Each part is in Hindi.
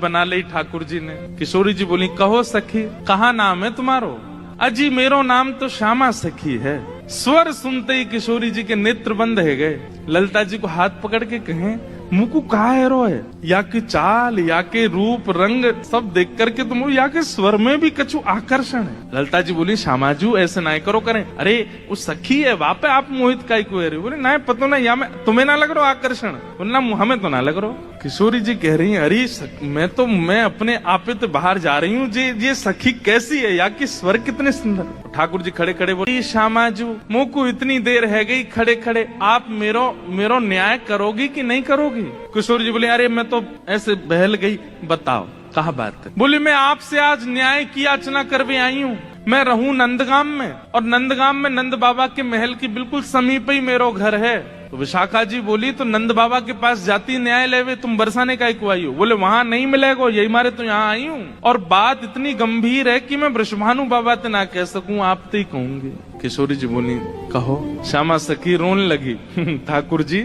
बना ली ठाकुर जी ने। किशोरी जी बोली, कहो सखी कहाँ नाम है तुम्हारो? अजी मेरो नाम तो श्यामा सखी है। स्वर सुनते ही किशोरी जी के नेत्र बंद है गए। ललिता जी को हाथ पकड़ के कहें, मुकु कहा है रो है, या के चाल या के रूप रंग सब देख करके तुम या के स्वर में भी कछु आकर्षण है। ललिता जी बोली, श्यामाजू ऐसे ना करो करें, अरे वो सखी है वापे आप मोहित का बोले ना पता ना या मैं तुम्हें ना लग रहा आकर्षण, बोलना हमें तो ना लग रहा। किशोरी जी कह रही है, अरे मैं अपने आपे तो बाहर जा रही हूँ, ये सखी कैसी है, या की स्वर कितने सुंदर। ठाकुर जी खड़े खड़े बोले, श्यामाजू मोको इतनी देर है गई खड़े खड़े, आप मेरो न्याय करोगी कि नहीं करोगी? किशोर जी बोले, अरे मैं तो ऐसे बहल गई, बताओ कहा बात है। बोली, मैं आपसे आज न्याय की याचना करवे आई हूँ। मैं रहूं नंदगाम में, और नंदगाम में नंद बाबा के महल की बिल्कुल समीप ही मेरो घर है। तो विशाखा जी बोली, तो नंद बाबा के पास जाती न्याय लेवे, तुम बरसाने का को आई हो? बोले, वहां नहीं मिलेगा, यही मारे तो यहाँ आई हूँ, और बात इतनी गंभीर है कि मैं वृषभानु बाबा ते ना कह सकूं, आप तो ही कहूंगी। किशोरी जी बोली, कहो। श्यामा सखी रोने लगी। ठाकुर जी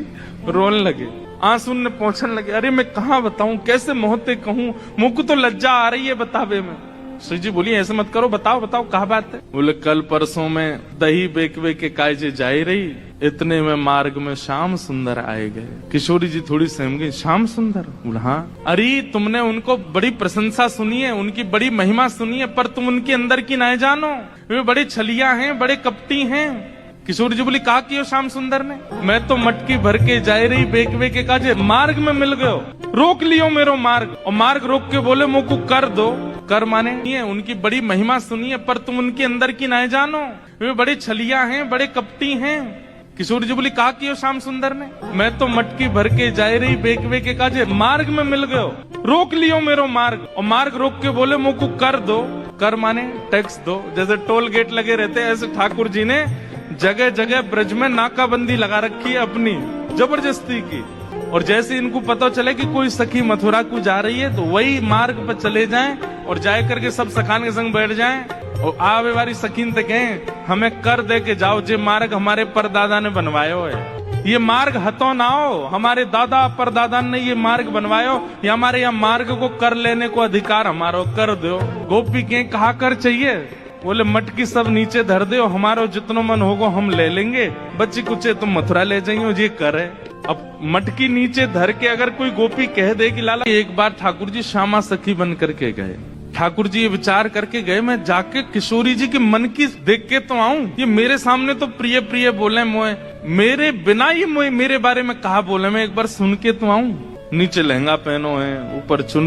रोने लगे, आंसू ने पहुंचने लगे। अरे मैं कहाँ बताऊं, कैसे मोहते कहूं, मुझको तो लज्जा आ रही है बतावे में। श्री जी बोली, ऐसे मत करो, बताओ बताओ कहा बात है। बोले, कल परसों में दही बेकवे के कायजे जाई रही, इतने में मार्ग में श्याम सुंदर आए गए। किशोरी जी थोड़ी सहम गई, श्याम सुंदर? बोला, हाँ। अरे तुमने उनको बड़ी प्रशंसा सुनी है, उनकी बड़ी महिमा सुनी है, पर तुम उनके अंदर की ना जानो, वे बड़े छलिया हैं, बड़े कपटी हैं। किशोरी जी बोली, कहा कियो श्याम सुंदर ने? मैं तो मटकी भर के जाए रही बेकवे के काजे, मार्ग में मिल गयो, रोक लियो मेरो मार्ग, और मार्ग रोक के बोले, मोको कर दो। कर माने नहीं है, उनकी बड़ी महिमा सुनी है, पर तुम उनके अंदर की ना जानो, वे बड़े छलिया हैं, बड़े कपटी हैं। किशोरी जी बोली, कहा कियो श्याम सुंदर ने? मैं तो मटकी भर के जाए रही बेकवे के काजे, मार्ग में मिल गयो, रोक लियो मेरो मार्ग, और मार्ग रोक के बोले, मोको कर दो। कर माने टैक्स दो, जैसे टोल गेट लगे रहते हैं, ऐसे ठाकुर जी ने जगह जगह ब्रज में नाकाबंदी लगा रखी है अपनी जबरदस्ती की। और जैसे इनको पता चले कि कोई सखी मथुरा को जा रही है, तो वही मार्ग पर चले जाएं और जाए करके सब सखान के संग बैठ जाएं, और आवे वाली सखीन तक कहें, हमें कर दे के जाओ, जे मार्ग हमारे परदादा ने बनवायो है, ये मार्ग हतो ना हो, हमारे दादा परदादा ने ये मार्ग बनवायो, ये हमारे यहाँ मार्ग को कर लेने को अधिकार हमारो, कर दो। गोपी के कहा कर चाहिए? बोले, मटकी सब नीचे धर दो, हमारो जितनो मन होगो हम ले लेंगे, बच्ची कुचे तुम मथुरा ले जाइयो, ये करे। अब मटकी नीचे धर के अगर कोई गोपी कह दे कि लाला, एक बार ठाकुर जी श्यामा सखी बन करके गए। ठाकुर जी ये विचार करके गए, मैं जाके किशोरी जी के मन की देख के तो आऊं, ये मेरे सामने तो प्रिय प्रिय बोले मोए, मेरे बिना ये मोए मेरे बारे में कहा बोले, मैं एक बार सुन के तो आऊं। नीचे लहंगा पहनो है, ऊपर चुन